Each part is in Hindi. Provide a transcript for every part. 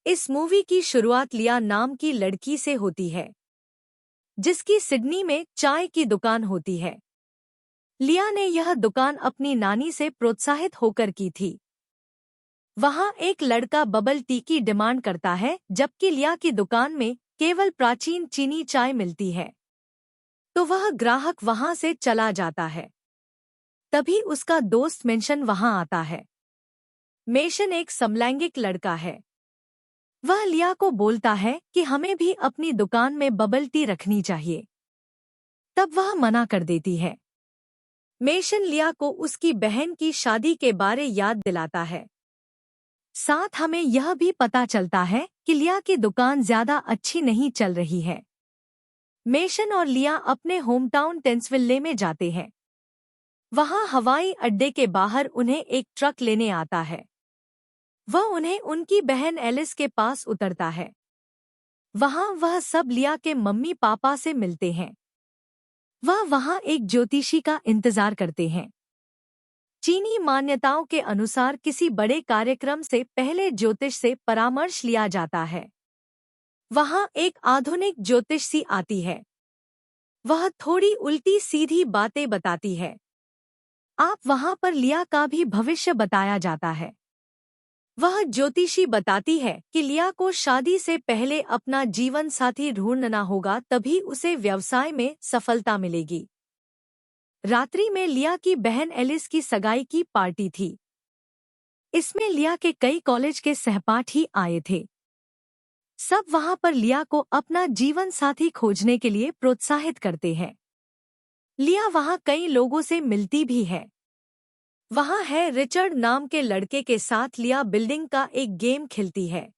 इस मूवी की शुरुआत लिया नाम की लड़की से होती है, जिसकी सिडनी में चाय की दुकान होती है। लिया ने यह दुकान अपनी नानी से प्रोत्साहित होकर की थी। वहाँ एक लड़का बबल टी की डिमांड करता है, जबकि लिया की दुकान में केवल प्राचीन चीनी चाय मिलती है। तो वह ग्राहक वहाँ से चला जाता है। तभी उसका दोस्त मेशन वहाँ आता है। मेशन एक समलैंगिक लड़का है। वह लिया को बोलता है कि हमें भी अपनी दुकान में बबल टी रखनी चाहिए। तब वह मना कर देती है। मेशन लिया को उसकी बहन की शादी के बारे याद दिलाता है। साथ हमें यह भी पता चलता है कि लिया की दुकान ज्यादा अच्छी नहीं चल रही है। मेशन और लिया अपने होमटाउन टेंसविल्ले में जाते हैं। वहां हवाई अड्डे के बाहर उन्हें एक ट्रक लेने आता है। वह उन्हें उनकी बहन एलिस के पास उतरता है। वहां वह सब लिया के मम्मी पापा से मिलते हैं। वह वहां एक ज्योतिषी का इंतजार करते हैं। चीनी मान्यताओं के अनुसार किसी बड़े कार्यक्रम से पहले ज्योतिष से परामर्श लिया जाता है। वहां एक आधुनिक ज्योतिषी आती है। वह थोड़ी उल्टी सीधी बातें बताती है। आप वहां पर लिया का भी भविष्य बताया जाता है। वह ज्योतिषी बताती है कि लिया को शादी से पहले अपना जीवन साथी ढूंढना होगा, तभी उसे व्यवसाय में सफलता मिलेगी। रात्रि में लिया की बहन एलिस की सगाई की पार्टी थी। इसमें लिया के कई कॉलेज के सहपाठी आए थे। सब वहां पर लिया को अपना जीवन साथी खोजने के लिए प्रोत्साहित करते हैं। लिया वहां कई लोगों से मिलती भी है। वहां है रिचर्ड नाम के लड़के के साथ लिया बिल्डिंग का एक गेम खेलती है।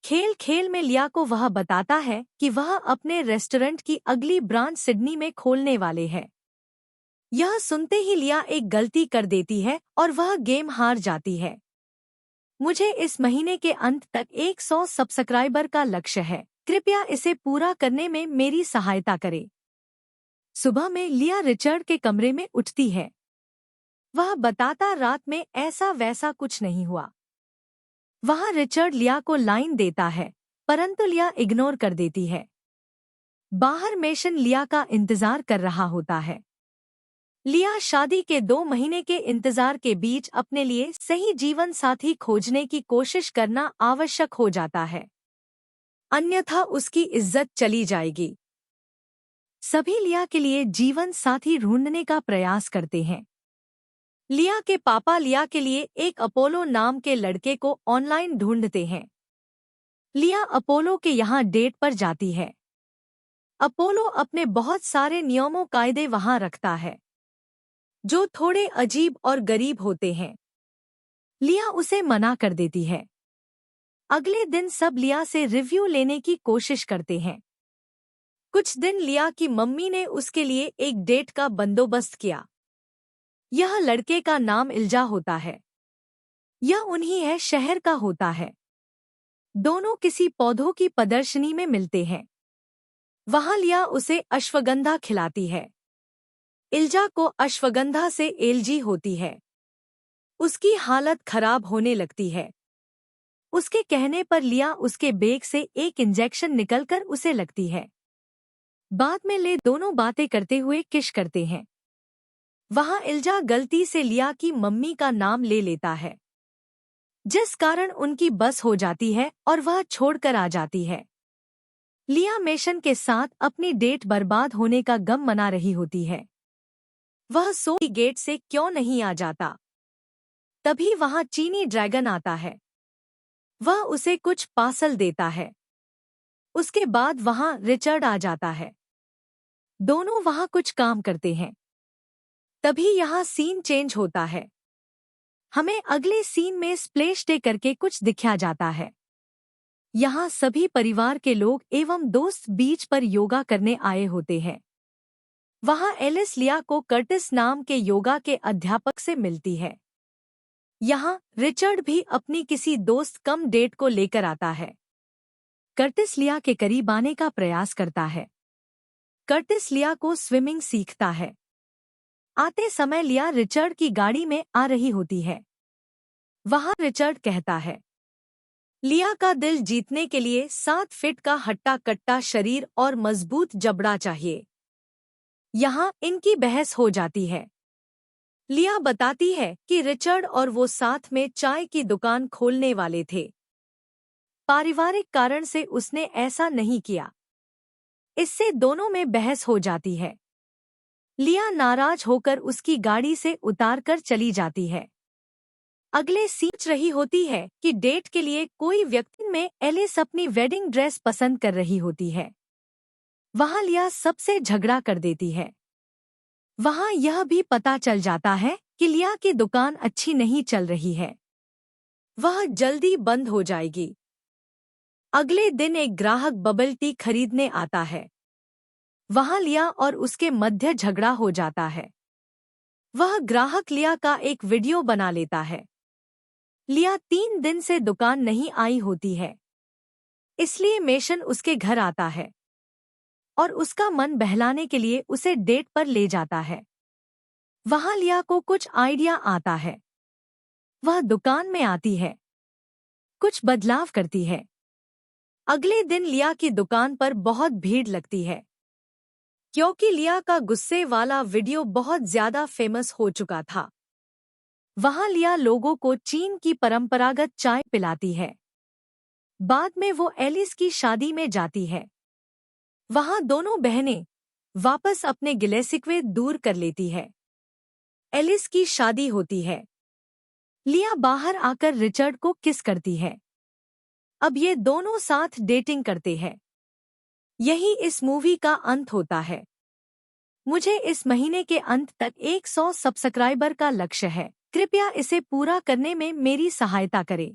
खेल खेल में लिया को वह बताता है कि वह अपने रेस्टोरेंट की अगली ब्रांच सिडनी में खोलने वाले हैं। यह सुनते ही लिया एक गलती कर देती है और वह गेम हार जाती है। मुझे इस महीने के अंत तक 100 सब्सक्राइबर का लक्ष्य है, कृपया इसे पूरा करने में मेरी सहायता करें। सुबह में लिया रिचर्ड के कमरे में उठती है। वह बताता रात में ऐसा वैसा कुछ नहीं हुआ। वहाँ रिचर्ड लिया को लाइन देता है, परंतु लिया इग्नोर कर देती है। बाहर मेशन लिया का इंतजार कर रहा होता है। लिया शादी के 2 महीने के इंतजार के बीच अपने लिए सही जीवन साथी खोजने की कोशिश करना आवश्यक हो जाता है, अन्यथा उसकी इज्जत चली जाएगी। सभी लिया के लिए जीवन साथी ढूंढने का प्रयास करते हैं। लिया के पापा लिया के लिए एक अपोलो नाम के लड़के को ऑनलाइन ढूंढते हैं। लिया अपोलो के यहाँ डेट पर जाती है। अपोलो अपने बहुत सारे नियमों कायदे वहाँ रखता है, जो थोड़े अजीब और गरीब होते हैं। लिया उसे मना कर देती है। अगले दिन सब लिया से रिव्यू लेने की कोशिश करते हैं। कुछ दिन लिया की मम्मी ने उसके लिए एक डेट का बंदोबस्त किया। यह लड़के का नाम इल्जा होता है। यह उन्हीं है शहर का होता है। दोनों किसी पौधों की प्रदर्शनी में मिलते हैं। वहां लिया उसे अश्वगंधा खिलाती है। इल्जा को अश्वगंधा से एलर्जी होती है। उसकी हालत खराब होने लगती है। उसके कहने पर लिया उसके बैग से एक इंजेक्शन निकलकर उसे लगती है। बाद में ले दोनों बातें करते हुए किस करते हैं। वहां इल्जा गलती से लिया की मम्मी का नाम ले लेता है, जिस कारण उनकी बस हो जाती है और वह छोड़कर आ जाती है। लिया मेशन के साथ अपनी डेट बर्बाद होने का गम मना रही होती है। वह सोई गेट से क्यों नहीं आ जाता। तभी वहां चीनी ड्रैगन आता है। वह उसे कुछ पार्सल देता है। उसके बाद वहां रिचर्ड आ जाता है। दोनों वहां कुछ काम करते हैं। तभी यहाँ सीन चेंज होता है। हमें अगले सीन में स्प्लैश डे करके कुछ दिखाया जाता है। यहाँ सभी परिवार के लोग एवं दोस्त बीच पर योगा करने आए होते हैं। वहाँ एलिस लिया को कर्टिस नाम के योगा के अध्यापक से मिलती है। यहाँ रिचर्ड भी अपनी किसी दोस्त कम डेट को लेकर आता है। कर्टिस लिया के करीब आने का प्रयास करता है। कर्टिस लिया को स्विमिंग सीखता है। आते समय लिया रिचर्ड की गाड़ी में आ रही होती है। वहां रिचर्ड कहता है, लिया का दिल जीतने के लिए 7 फीट का हट्टा कट्टा शरीर और मजबूत जबड़ा चाहिए। यहाँ इनकी बहस हो जाती है। लिया बताती है कि रिचर्ड और वो साथ में चाय की दुकान खोलने वाले थे। पारिवारिक कारण से उसने ऐसा नहीं किया। इससे दोनों में बहस हो जाती है। लिया नाराज होकर उसकी गाड़ी से उतारकर चली जाती है। अगले सीच रही होती है कि डेट के लिए कोई व्यक्ति में एलिस अपनी वेडिंग ड्रेस पसंद कर रही होती है। वहां लिया सबसे झगड़ा कर देती है। वहां यह भी पता चल जाता है कि लिया की दुकान अच्छी नहीं चल रही है। वह जल्दी बंद हो जाएगी। अगले दिन एक ग्राहक बबल टी खरीदने आता है। वहां लिया और उसके मध्य झगड़ा हो जाता है। वह ग्राहक लिया का एक वीडियो बना लेता है। लिया 3 दिन से दुकान नहीं आई होती है, इसलिए मेशन उसके घर आता है और उसका मन बहलाने के लिए उसे डेट पर ले जाता है। वहां लिया को कुछ आइडिया आता है। वह दुकान में आती है, कुछ बदलाव करती है। अगले दिन लिया की दुकान पर बहुत भीड़ लगती है, क्योंकि लिया का गुस्से वाला वीडियो बहुत ज्यादा फेमस हो चुका था। वहां लिया लोगों को चीन की परंपरागत चाय पिलाती है। बाद में वो एलिस की शादी में जाती है। वहां दोनों बहनें वापस अपने गिले-शिकवे दूर कर लेती है। एलिस की शादी होती है। लिया बाहर आकर रिचर्ड को किस करती है। अब ये दोनों साथ डेटिंग करते हैं। यही इस मूवी का अंत होता है। मुझे इस महीने के अंत तक 100 सब्सक्राइबर का लक्ष्य है। कृपया इसे पूरा करने में मेरी सहायता करें।